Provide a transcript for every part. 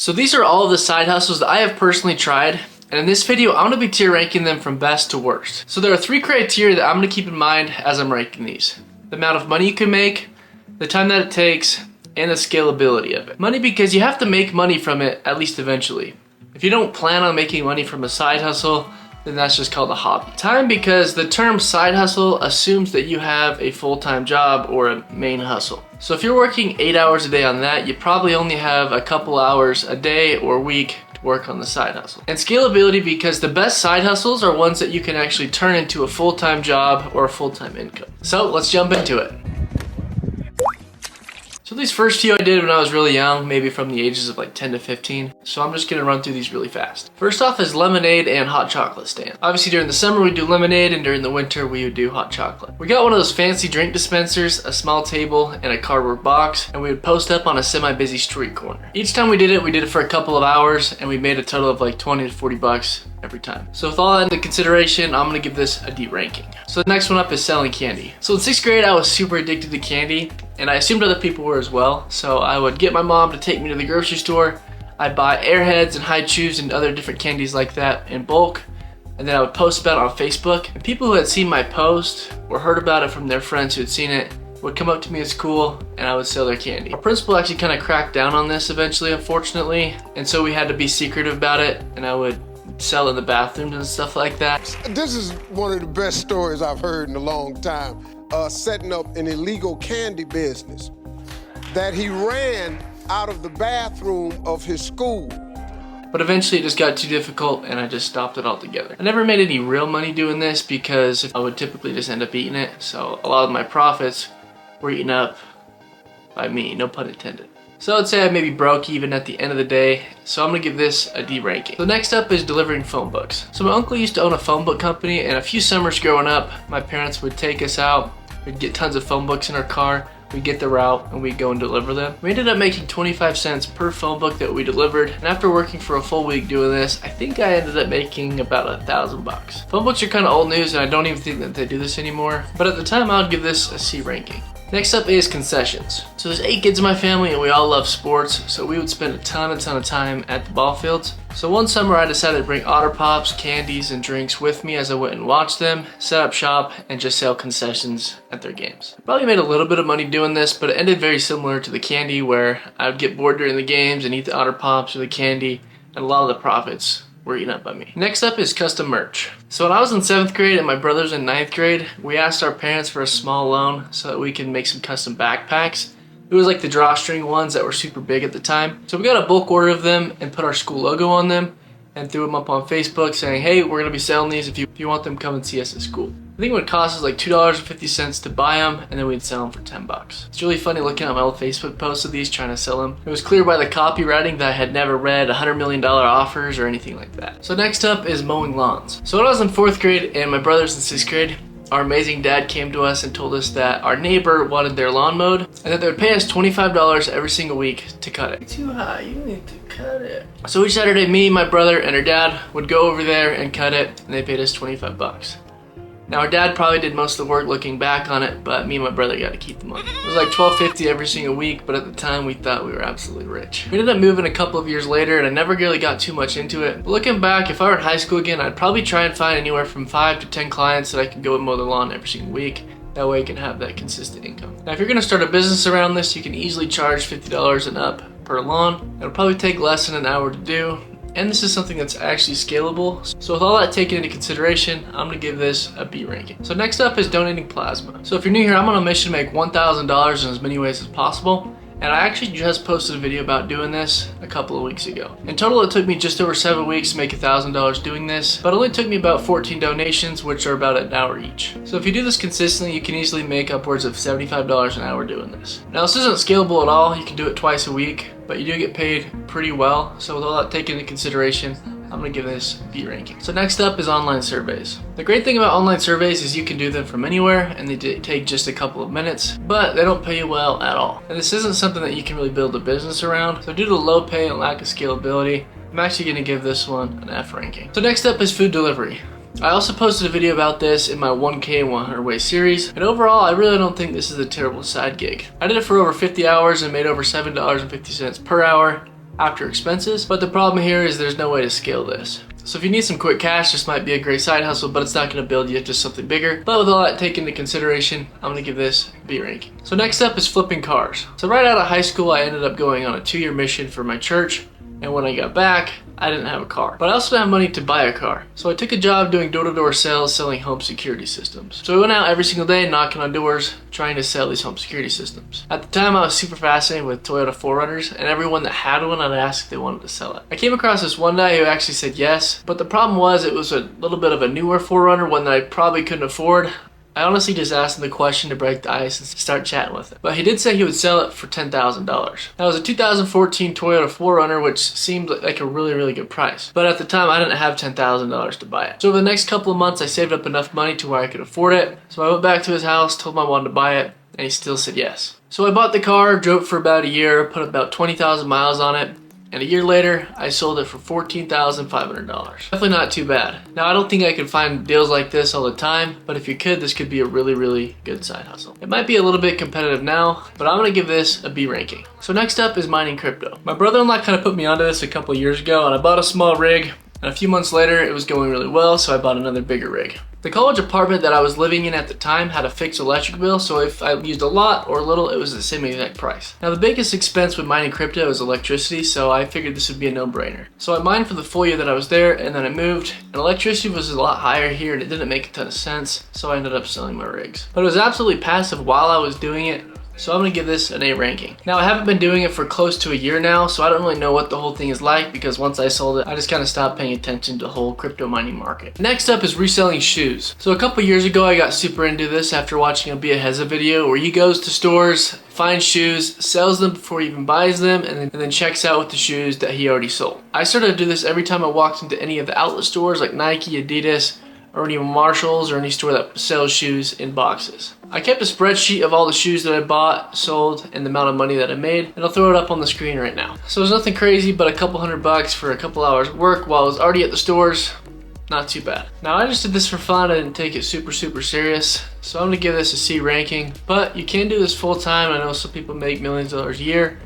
So these are all of the side hustles that I have personally tried, and in this video I'm going to be tier ranking them from best to worst. So there are 3 criteria that I'm going to keep in mind as I'm ranking these. The amount of money you can make, the time that it takes, and the scalability of it. Money, because you have to make money from it at least eventually. If you don't plan on making money from a side hustle, then that's just called a hobby. Time, because the term side hustle assumes that you have a full-time job or a main hustle. So if you're working 8 hours a day on that, you probably only have a couple hours a day or week to work on the side hustle. And scalability, because the best side hustles are ones that you can actually turn into a full-time job or a full-time income. So let's jump into it. So these first few I did when I was really young, maybe from the ages of like 10 to 15. So I'm just gonna run through these really fast. First off is lemonade and hot chocolate stand. Obviously during the summer we do lemonade, and during the winter we would do hot chocolate. We got one of those fancy drink dispensers, a small table, and a cardboard box, and we would post up on a semi-busy street corner. Each time we did it for a couple of hours, and we made a total of like 20 to 40 bucks every time. So with all that into consideration, I'm gonna give this a D ranking. So the next one up is selling candy. So in 6th grade I was super addicted to candy, and I assumed other people were as well. So I would get my mom to take me to the grocery store. I'd buy Airheads and Hi-Chews and other different candies like that in bulk, and then I would post about it on Facebook. And people who had seen my post or heard about it from their friends who had seen it would come up to me at school, and I would sell their candy. Our principal actually kind of cracked down on this eventually, unfortunately, and so we had to be secretive about it, and I would sell in the bathrooms and stuff like that. This is one of the best stories I've heard in a long time. Setting up an illegal candy business that he ran out of the bathroom of his school. But eventually it just got too difficult, and I just stopped it altogether. I never made any real money doing this because I would typically just end up eating it, so a lot of my profits were eaten up by me, no pun intended. So I'd say I maybe broke even at the end of the day, so I'm gonna give this a D ranking. The next up is delivering phone books. So my uncle used to own a phone book company, and a few summers growing up, my parents would take us out, we'd get tons of phone books in our car, we'd get the route, and we'd go and deliver them. We ended up making 25 cents per phone book that we delivered, and after working for a full week doing this, I think I ended up making about $1,000. Phone books are kind of old news, and I don't even think that they do this anymore, but at the time I would give this a C ranking. Next up is concessions. So there's 8 kids in my family, and we all love sports, so we would spend a ton of time at the ball fields. So one summer I decided to bring Otter Pops, candies, and drinks with me as I went and watched them, set up shop, and just sell concessions at their games. I probably made a little bit of money doing this, but it ended very similar to the candy, where I would get bored during the games and eat the Otter Pops or the candy, and a lot of the profits were eaten up by me. Next up is custom merch. So when I was in 7th grade and my brother's in 9th grade, we asked our parents for a small loan so that we can make some custom backpacks. It was like the drawstring ones that were super big at the time. So we got a bulk order of them and put our school logo on them and threw them up on Facebook saying, hey, we're gonna be selling these. If you want them, come and see us at school. I think it would cost us like $2.50 to buy them, and then we'd sell them for 10 bucks. It's really funny looking at my old Facebook posts of these trying to sell them. It was clear by the copywriting that I had never read $100 million offers or anything like that. So next up is mowing lawns. So when I was in 4th grade and my brother's in 6th grade, our amazing dad came to us and told us that our neighbor wanted their lawn mowed, and that they would pay us $25 every single week to cut it. Too high, you need to cut it. So each Saturday, me, my brother, and our dad would go over there and cut it, and they paid us 25 bucks. Now our dad probably did most of the work looking back on it, but me and my brother got to keep the money. It was like $12.50 every single week, but at the time we thought we were absolutely rich. We ended up moving a couple of years later, and I never really got too much into it. But looking back, if I were in high school again, I'd probably try and find anywhere from 5 to 10 clients that I could go and mow their lawn every single week. That way I can have that consistent income. Now if you're gonna start a business around this, you can easily charge $50 and up per lawn. It'll probably take less than an hour to do. And this is something that's actually scalable. So with all that taken into consideration, I'm gonna give this a B ranking. So next up is donating plasma. So if you're new here, I'm on a mission to make $1,000 in as many ways as possible. And I actually just posted a video about doing this a couple of weeks ago. In total, it took me just over 7 weeks to make $1,000 doing this, but it only took me about 14 donations, which are about an hour each. So if you do this consistently, you can easily make upwards of $75 an hour doing this. Now this isn't scalable at all. You can do it twice a week, but you do get paid pretty well. So with all that taken into consideration, I'm gonna give this B ranking. So next up is online surveys. The great thing about online surveys is you can do them from anywhere, and they take just a couple of minutes, but they don't pay you well at all. And this isn't something that you can really build a business around. So due to low pay and lack of scalability, I'm actually gonna give this one an F ranking. So next up is food delivery. I also posted a video about this in my 1K and 100 Ways series, and overall I really don't think this is a terrible side gig. I did it for over 50 hours and made over $7.50 per hour, after expenses, but the problem here is there's no way to scale this. So if you need some quick cash, this might be a great side hustle, but it's not going to build you to something bigger. But with all that taken into consideration, I'm going to give this a B ranking. So next up is flipping cars. So right out of high school, I ended up going on a 2-year mission for my church. And when I got back, I didn't have a car. But I also didn't have money to buy a car. So I took a job doing door-to-door sales selling home security systems. So I went out every single day knocking on doors trying to sell these home security systems. At the time I was super fascinated with Toyota 4Runners, and everyone that had one I'd ask if they wanted to sell it. I came across this one guy who actually said yes, but the problem was it was a little bit of a newer 4Runner, one that I probably couldn't afford. I honestly just asked him the question to break the ice and start chatting with him. But he did say he would sell it for $10,000. That was a 2014 Toyota 4Runner, which seemed like a really good price. But at the time, I didn't have $10,000 to buy it. So over the next couple of months, I saved up enough money to where I could afford it. So I went back to his house, told him I wanted to buy it, and he still said yes. So I bought the car, drove it for about a year, put about 20,000 miles on it, and a year later, I sold it for $14,500. Definitely not too bad. Now, I don't think I could find deals like this all the time, but if you could, this could be a really good side hustle. It might be a little bit competitive now, but I'm gonna give this a B ranking. So next up is mining crypto. My brother-in-law kind of put me onto this a couple years ago, and I bought a small rig, and a few months later, it was going really well, so I bought another bigger rig. The college apartment that I was living in at the time had a fixed electric bill, so if I used a lot or little, it was the same exact price. Now the biggest expense with mining crypto is electricity, so I figured this would be a no-brainer. So I mined for the full year that I was there, and then I moved, and electricity was a lot higher here, and it didn't make a ton of sense, so I ended up selling my rigs. But it was absolutely passive while I was doing it, so I'm gonna give this an A ranking. Now I haven't been doing it for close to a year now, so I don't really know what the whole thing is like, because once I sold it, I just kind of stopped paying attention to the whole crypto mining market. Next up is reselling shoes. So a couple years ago, I got super into this after watching a Bia Heza video where he goes to stores, finds shoes, sells them before he even buys them, and then checks out with the shoes that he already sold. I started to do this every time I walked into any of the outlet stores like Nike, Adidas, or even Marshalls, or any store that sells shoes in boxes. I kept a spreadsheet of all the shoes that I bought, sold, and the amount of money that I made, and I'll throw it up on the screen right now. So it was nothing crazy, but a couple $100 for a couple hours work while I was already at the stores. Not too bad. Now I just did this for fun. I didn't take it super serious, so I'm gonna give this a C ranking. But you can do this full time. I know some people make millions of dollars a year,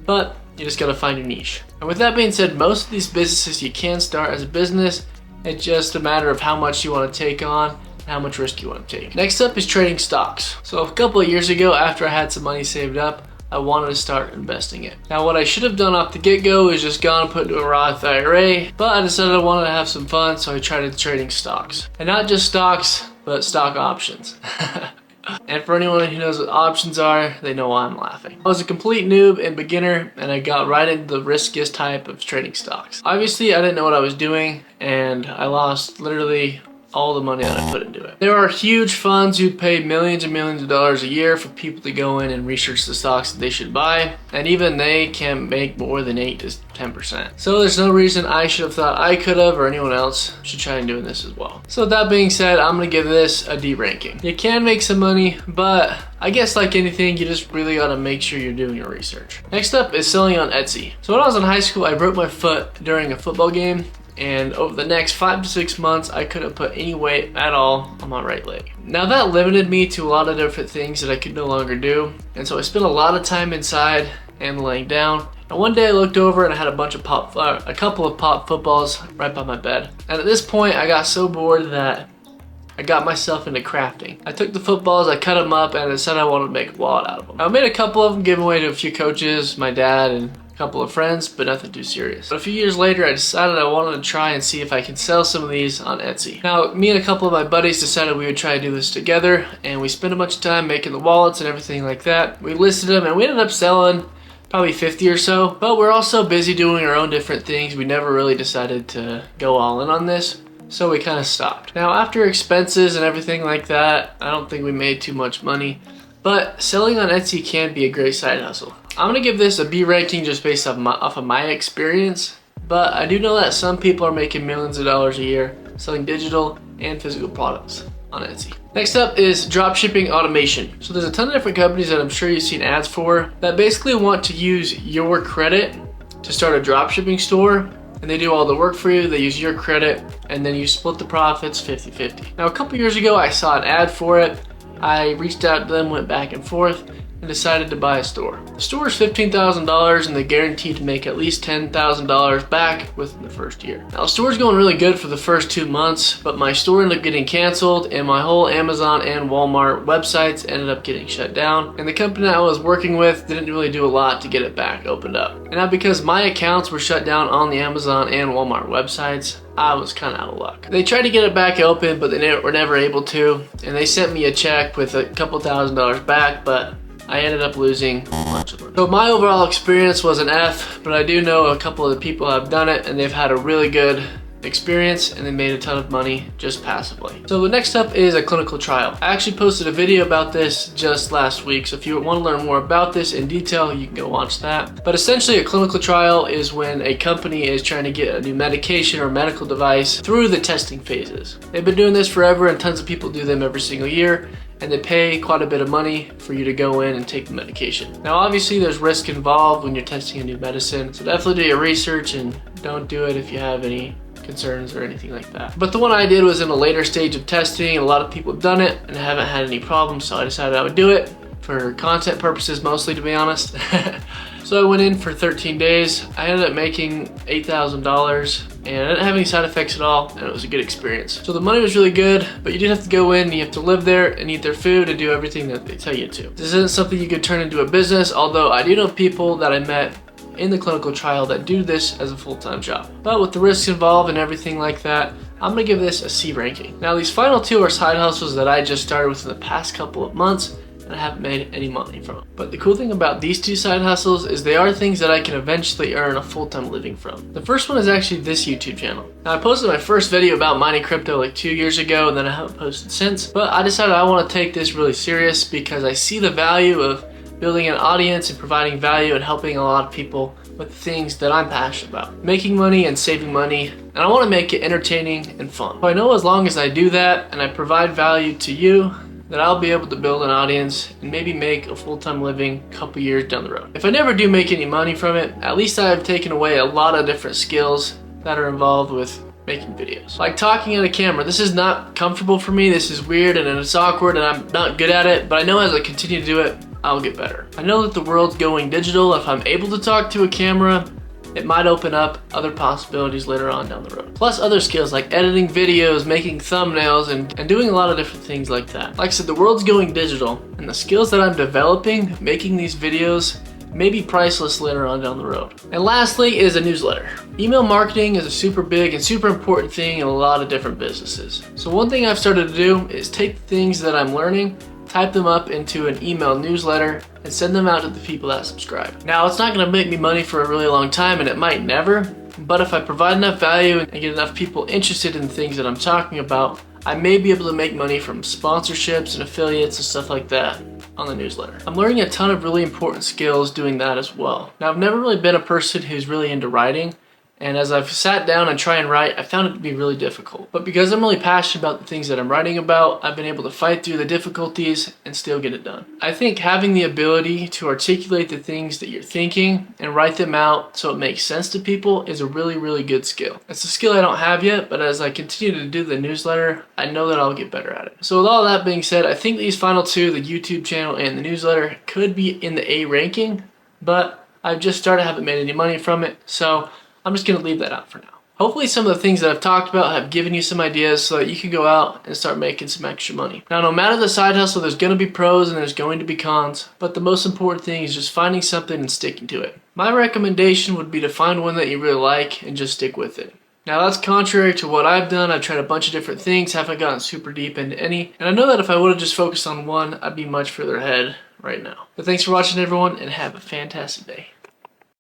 but you just gotta find your niche. And with that being said, most of these businesses you can start as a business. It's just a matter of how much you want to take on and how much risk you want to take. Next up is trading stocks. So a couple of years ago, after I had some money saved up, I wanted to start investing it. Now what I should have done off the get-go is just gone and put into a Roth IRA, but I decided I wanted to have some fun, so I tried trading stocks. And not just stocks, but stock options. And for anyone who knows what options are, they know why I'm laughing. I was a complete noob and beginner, and I got right into the riskiest type of trading stocks. Obviously, I didn't know what I was doing, and I lost literally all the money that I put into it. There are huge funds who pay millions and millions of dollars a year for people to go in and research the stocks that they should buy, and even they can make more than 8 to 10%. So there's no reason I should have thought I could have, or anyone else should try doing this as well. So with that being said, I'm gonna give this a D ranking. You can make some money, but I guess like anything, you just really gotta make sure you're doing your research. Next up is selling on Etsy. So when I was in high school, I broke my foot during a football game, and over the next 5 to 6 months, I couldn't put any weight at all on my right leg. Now that limited me to a lot of different things that I could no longer do, and so I spent a lot of time inside and laying down. And one day I looked over and I had a couple of pop footballs right by my bed. And at this point, I got so bored that I got myself into crafting. I took the footballs, I cut them up, and I decided I wanted to make a wallet out of them. I made a couple of them, gave away to a few coaches, my dad, and couple of friends, but nothing too serious. But a few years later, I decided I wanted to try and see if I could sell some of these on Etsy. Now, me and a couple of my buddies decided we would try to do this together, and we spent a bunch of time making the wallets and everything like that. We listed them, and we ended up selling probably 50 or so, but we're also busy doing our own different things. We never really decided to go all in on this, so we kind of stopped. Now, after expenses and everything like that, I don't think we made too much money, but selling on Etsy can be a great side hustle. I'm gonna give this a B ranking just based off of my experience, but I do know that some people are making millions of dollars a year selling digital and physical products on Etsy. Next up is dropshipping automation. So there's a ton of different companies that I'm sure you've seen ads for that basically want to use your credit to start a dropshipping store, and they do all the work for you. They use your credit, and then you split the profits 50-50. Now a couple years ago, I saw an ad for it. I reached out to them, went back and forth, and decided to buy a store. The store is $15,000 and they guaranteed to make at least $10,000 back within the first year. Now the store's going really good for the first 2 months, but my store ended up getting canceled and my whole Amazon and Walmart websites ended up getting shut down, and the company I was working with didn't really do a lot to get it back opened up. And now because my accounts were shut down on the Amazon and Walmart websites, I was kind of out of luck. They tried to get it back open, but they were never able to, and they sent me a check with a couple $1,000s back, but I ended up losing a bunch of money. So my overall experience was an F, but I do know a couple of the people that have done it and they've had a really good experience and they made a ton of money just passively. So the next up is a clinical trial. I actually posted a video about this just last week, so if you want to learn more about this in detail, you can go watch that. But essentially a clinical trial is when a company is trying to get a new medication or medical device through the testing phases. They've been doing this forever and tons of people do them every single year, and they pay quite a bit of money for you to go in and take the medication. Now obviously there's risk involved when you're testing a new medicine, so definitely do your research and don't do it if you have any concerns or anything like that. But the one I did was in a later stage of testing, and a lot of people have done it and haven't had any problems, so I decided I would do it for content purposes mostly, to be honest. So I went in for 13 days. I ended up making $8,000 and I didn't have any side effects at all, and it was a good experience. So the money was really good, but you do have to go in, you have to live there and eat their food and do everything that they tell you to. This isn't something you could turn into a business, although I do know people that I met in the clinical trial that do this as a full-time job. But with the risks involved and everything like that, I'm gonna give this a C ranking. Now these final two are side hustles that I just started within the past couple of months, and I haven't made any money from them. But the cool thing about these two side hustles is they are things that I can eventually earn a full-time living from. The first one is actually this YouTube channel. Now I posted my first video about mining crypto like 2 years ago, and then I haven't posted since, but I decided I want to take this really serious because I see the value of building an audience and providing value and helping a lot of people with things that I'm passionate about. Making money and saving money, and I want to make it entertaining and fun. So I know as long as I do that and I provide value to you, that I'll be able to build an audience and maybe make a full-time living a couple years down the road. If I never do make any money from it, at least I've taken away a lot of different skills that are involved with making videos. Like talking at a camera, this is not comfortable for me, this is weird and it's awkward and I'm not good at it, but I know as I continue to do it, I'll get better. I know that the world's going digital. If I'm able to talk to a camera, it might open up other possibilities later on down the road. Plus other skills like editing videos, making thumbnails, and doing a lot of different things like that. Like I said, the world's going digital, and the skills that I'm developing, making these videos, may be priceless later on down the road. And lastly is a newsletter. Email marketing is a super big and super important thing in a lot of different businesses. So one thing I've started to do is take the things that I'm learning, type them up into an email newsletter, and send them out to the people that subscribe. Now, it's not gonna make me money for a really long time, and it might never, but if I provide enough value and get enough people interested in the things that I'm talking about, I may be able to make money from sponsorships and affiliates and stuff like that on the newsletter. I'm learning a ton of really important skills doing that as well. Now, I've never really been a person who's really into writing, and as I've sat down and try and write, I found it to be really difficult. But because I'm really passionate about the things that I'm writing about, I've been able to fight through the difficulties and still get it done. I think having the ability to articulate the things that you're thinking and write them out so it makes sense to people is a really, really good skill. It's a skill I don't have yet, but as I continue to do the newsletter, I know that I'll get better at it. So with all that being said, I think these final two, the YouTube channel and the newsletter, could be in the A ranking, but I've just started, haven't made any money from it, so I'm just gonna leave that out for now. Hopefully some of the things that I've talked about have given you some ideas so that you can go out and start making some extra money. Now, no matter the side hustle, there's gonna be pros and there's going to be cons, but the most important thing is just finding something and sticking to it. My recommendation would be to find one that you really like and just stick with it. Now that's contrary to what I've done. I've tried a bunch of different things, haven't gotten super deep into any, and I know that if I would have just focused on one, I'd be much further ahead right now. But thanks for watching everyone, and have a fantastic day.